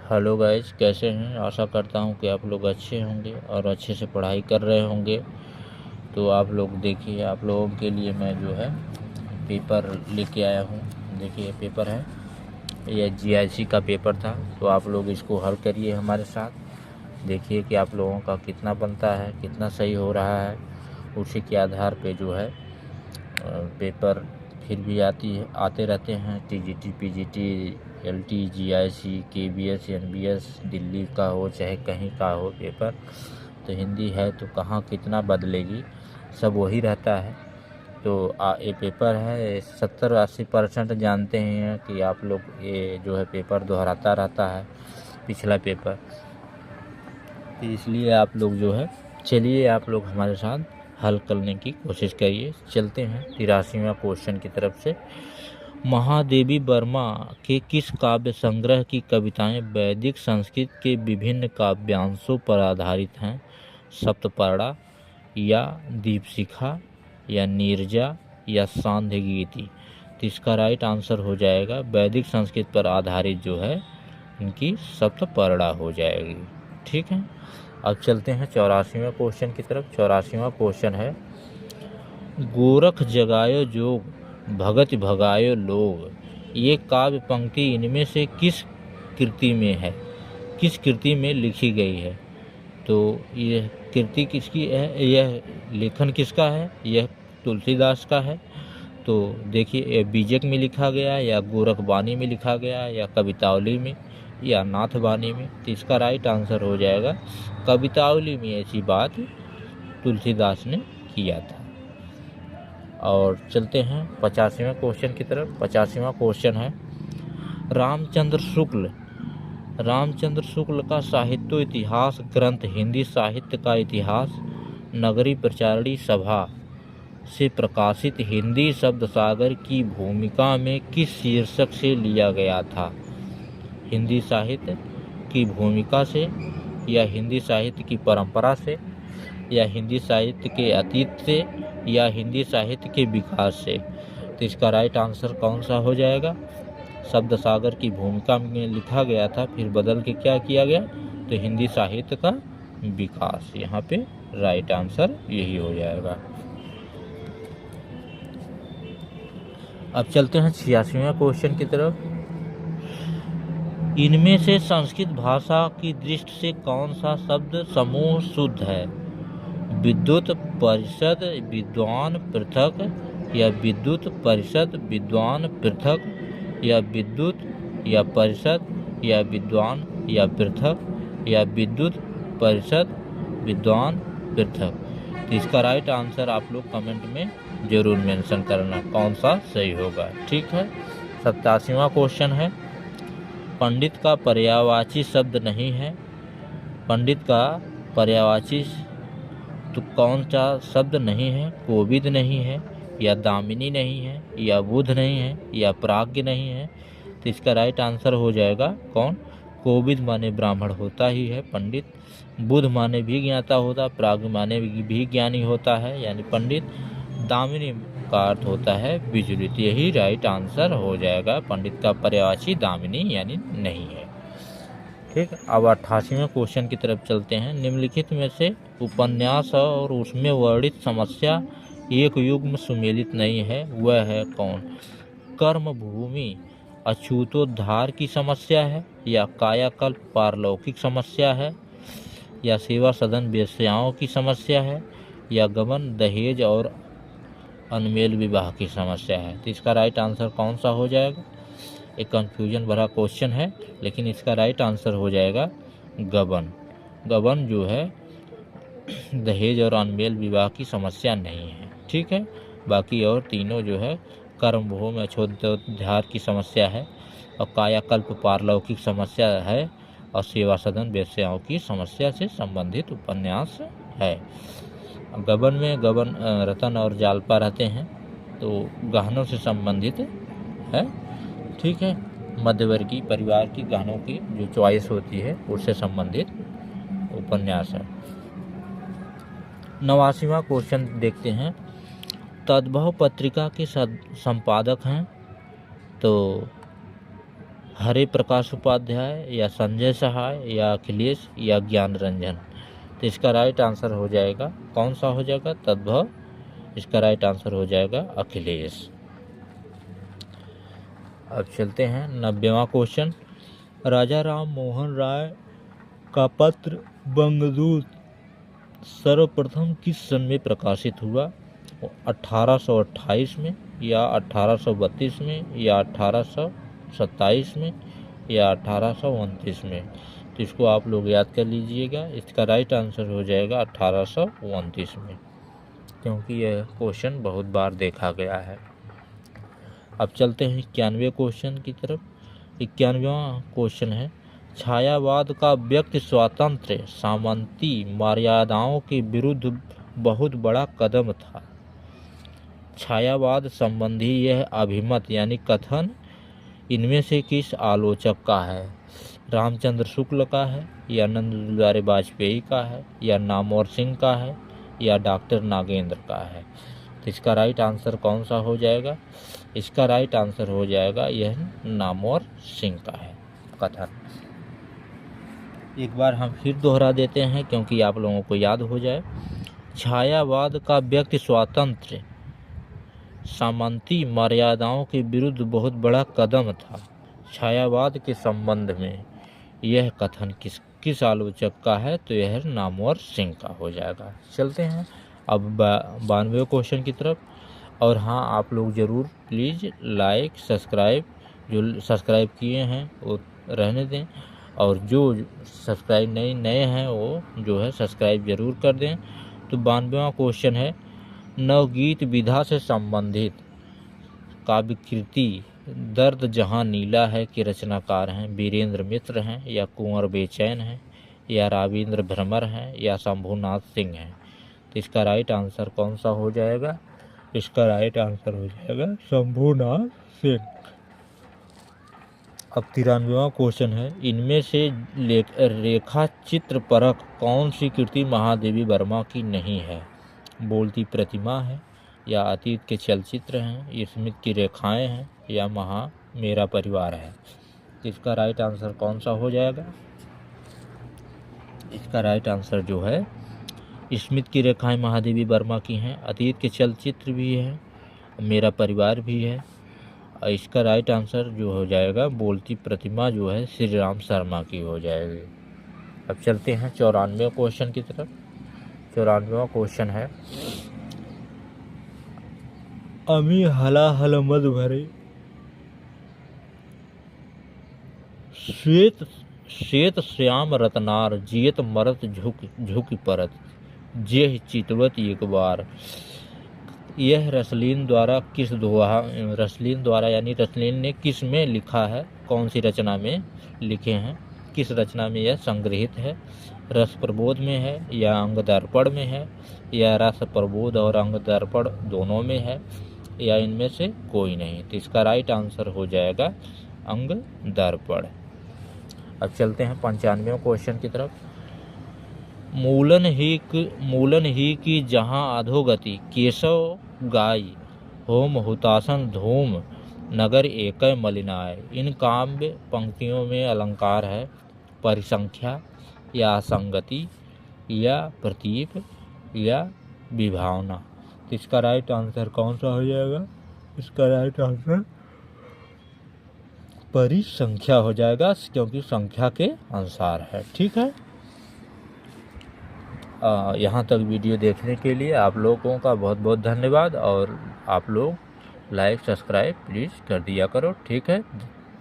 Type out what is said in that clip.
Hello guys, कैसे हैं। आशा करता हूं कि आप लोग अच्छे होंगे और अच्छे से पढ़ाई कर रहे होंगे। तो आप लोग देखिए, आप लोगों के लिए मैं जो है पेपर लेके आया हूं। देखिए पेपर है, यह जीआईसी का पेपर था। तो आप लोग इसको हल करिए हमारे साथ। देखिए कि आप लोगों का कितना बनता है, कितना सही हो रहा है। उसी के आधार पे जो है पेपर फिर भी आते रहते हैं। TGT, PGT, LT, GIC, KBS, NBS, Delhi का हो चाहे कहीं का हो पेपर, तो हिंदी है तो कहाँ कितना बदलेगी, सब वही रहता है। तो ये पेपर है 70-80% जानते हैं कि आप लोग ये जो है पेपर दोहराता रहता है पिछला पेपर। तो इसलिए आप लोग जो है चलिए आप लोग हमारे साथ हल करने की कोशिश करिए। चलते हैं 83वां क्वेश्चन की तरफ से। महादेवी वर्मा के किस काव्य संग्रह की कविताएं वैदिक संस्कृत के विभिन्न काव्यांशों पर आधारित हैं? सप्तपर्णा या दीपशिखा या नीरजा या सांध्य गीति? तो इसका राइट आंसर हो जाएगा वैदिक संस्कृत पर आधारित जो है इनकी सप्तपर्णा हो जाएगी। ठीक है, अब चलते हैं 84वें क्वेश्चन की तरफ। 84वां क्वेश्चन है, गोरख जगायो जोग भगत भगायो लोग, ये काव्य पंक्ति इनमें से किस कृति में है, किस कृति में लिखी गई है? तो यह कृति किसकी है, यह लेखन किसका है? यह तुलसीदास का है। तो देखिए बीजक में लिखा गया या गोरखवाणी में लिखा गया या कवितावली में या नाथवाणी में? तो इसका राइट आंसर हो जाएगा कवितावली में ऐसी बात तुलसीदास ने किया था। और चलते हैं 85वें क्वेश्चन की तरफ। 85वां क्वेश्चन है, रामचंद्र शुक्ल का साहित्य इतिहास ग्रंथ हिंदी साहित्य का इतिहास नगरी प्रचारणी सभा से प्रकाशित हिंदी शब्द सागर की भूमिका में किस शीर्षक से लिया गया था? हिंदी साहित्य की भूमिका से या हिंदी साहित्य की परंपरा से या हिंदी साहित्य के अतीत से या हिंदी साहित्य के विकास से? तो इसका राइट आंसर कौन सा हो जाएगा? शब्द सागर की भूमिका में लिखा गया था, फिर बदल के क्या किया गया? तो हिंदी साहित्य का विकास। यहाँ पे राइट आंसर यही हो जाएगा। अब चलते हैं 86वें क्वेश्चन की तरफ। इनमें से संस्कृत भाषा की दृष्टि से कौन सा शब्द समूह शुद्ध है? विद्युत परिषद विद्वान पृथक या विद्युत परिषद विद्वान पृथक या विद्युत या परिषद या विद्वान या पृथक या विद्युत परिषद विद्वान पृथक? तो इसका राइट आंसर आप लोग कमेंट में जरूर मेंशन करना कौन सा सही होगा। ठीक है, 87वां क्वेश्चन है, पंडित का पर्यायवाची शब्द नहीं है। पंडित का पर्यायवाची तो कौन सा शब्द नहीं है? कोविद नहीं है या दामिनी नहीं है या बुध नहीं है या प्राज्ञ नहीं है? तो इसका राइट आंसर हो जाएगा कौन? कोविद माने ब्राह्मण होता ही है पंडित, बुध माने भी ज्ञाता होता, प्राज्ञ माने भी ज्ञानी होता है यानी पंडित, दामिनी का अर्थ होता है विचलित। यही राइट आंसर हो जाएगा, पंडित का पर्यायवाची दामिनी यानी नहीं है। ठीक, अब 88वें क्वेश्चन की तरफ चलते हैं। निम्नलिखित में से उपन्यास और उसमें वर्णित समस्या एक युग्म सुमेलित नहीं है, वह है कौन? कर्म भूमि अछूतोद्धार की समस्या है या कायाकल्प पारलौकिक समस्या है या सेवा सदन वेश्याओं की समस्या है या गमन दहेज और अनमेल विवाह की समस्या है? तो इसका राइट आंसर कौन सा हो जाएगा? एक कंफ्यूजन भरा क्वेश्चन है, लेकिन इसका राइट आंसर हो जाएगा गबन। गबन जो है दहेज और अनमेल विवाह की समस्या नहीं है। ठीक है, बाकी और तीनों जो है कर्म भूमि अछूतोद्धार की समस्या है और कायाकल्प पारलौकिक समस्या है और सेवा सदन वेश्याओं की समस्या से संबंधित उपन्यास है। गबन में गबन रतन और जालपा रहते हैं, तो गहनों से संबंधित है। ठीक है, मध्यवर्गीय परिवार की गहनों की जो चॉइस होती है उससे संबंधित उपन्यास है। 89वां क्वेश्चन देखते हैं। तद्भव पत्रिका के संपादक हैं, तो हरे प्रकाश उपाध्याय या संजय सहाय या अखिलेश या ज्ञान रंजन। तो इसका राइट आंसर हो जाएगा, कौन सा हो जाएगा? तद्भव। इसका राइट आंसर हो जाएगा अखिलेश। अब चलते हैं 90वां क्वेश्चन। राजा राम मोहन राय का पत्र बंगदूत सर्वप्रथम किस सन में प्रकाशित हुआ? 1828 में या 1832 में या 1827 में या 1829 में? तो इसको आप लोग याद कर लीजिएगा। इसका राइट आंसर हो जाएगा 1829 में, क्योंकि यह क्वेश्चन बहुत बार देखा गया है। अब चलते हैं 91वें क्वेश्चन की तरफ। 91वां क्वेश्चन है, छायावाद का व्यक्ति स्वातंत्र्य सामंती मर्यादाओं के विरुद्ध बहुत बड़ा कदम था। छायावाद संबंधी यह अभिमत यानी कथन इनमें से किस आलोचक का है? रामचंद्र शुक्ल का है या नंद दुलारे वाजपेयी का है या नामवर सिंह का है या डॉक्टर नागेंद्र का है? तो इसका राइट आंसर कौन सा हो जाएगा? इसका राइट आंसर हो जाएगा यह नामवर सिंह का है कथन। एक बार हम फिर दोहरा देते हैं क्योंकि आप लोगों को याद हो जाए। छायावाद का व्यक्ति स्वातंत्र्य सामंती मर्यादाओं के विरुद्ध बहुत बड़ा कदम था। छायावाद के संबंध में यह कथन किस आलोचक का है? तो यह नामवर सिंह का हो जाएगा। चलते हैं अब 92वें क्वेश्चन की तरफ। और हाँ, आप लोग ज़रूर प्लीज़ लाइक सब्सक्राइब, जो सब्सक्राइब किए हैं वो रहने दें, और जो सब्सक्राइब नए हैं वो जो है सब्सक्राइब ज़रूर कर दें। तो 92वां क्वेश्चन है, नवगीत विधा से संबंधित काव्य कृति दर्द जहाँ नीला है के रचनाकार हैं वीरेंद्र मित्र हैं या कुंवर बेचैन हैं या राविंद्र भ्रमर हैं या शंभुनाथ सिंह हैं? तो इसका राइट आंसर कौन सा हो जाएगा? इसका राइट आंसर हो जाएगा शंभुनाथ सिंह। अब 93वां क्वेश्चन है, इनमें से रेखा चित्र परक कौन सी कृति महादेवी वर्मा की नहीं है? बोलती प्रतिमा है या अतीत के चलचित्र हैं, स्मृति की रेखाएं हैं या मेरा परिवार है? इसका राइट आंसर कौन सा हो जाएगा? इसका राइट आंसर जो है स्मृति की रेखाएं महादेवी वर्मा की हैं, अतीत के चलचित्र भी हैं, मेरा परिवार भी है। इसका राइट आंसर जो हो जाएगा बोलती प्रतिमा जो है श्री राम शर्मा की हो जाएगी। अब चलते हैं 94वें क्वेश्चन की तरफ। 94वां क्वेश्चन है, अमी हलाहल मद भरे श्वेत श्याम रतनार जियत मरत झुक परत जेह चितवत एक बार। यह रसलीन द्वारा किस दोहा, रसलीन द्वारा यानी रसलीन ने किस में लिखा है? कौन सी रचना में लिखे हैं? किस रचना में यह संग्रहित है? रस प्रबोध में है या अंग दर्पण में है या रस प्रबोध और अंग दर्पण दोनों में है या इनमें से कोई नहीं? तो इसका राइट आंसर हो जाएगा अंग दर्पण। अब चलते हैं 95वें क्वेश्चन की तरफ। मूलन ही की जहाँ अधोगति केशव गाय होम हुतासन धूम नगर एकय मलिनाय। इन काव्य पंक्तियों में अलंकार है परिसंख्या या संगति या प्रतीप या विभावना। तो इसका राइट आंसर कौन सा हो जाएगा? इसका राइट आंसर परिसंख्या हो जाएगा, क्योंकि संख्या के अनुसार है। ठीक है, यहाँ तक वीडियो देखने के लिए आप लोगों का बहुत बहुत धन्यवाद, और आप लोग लाइक सब्सक्राइब प्लीज़ कर दिया करो। ठीक है।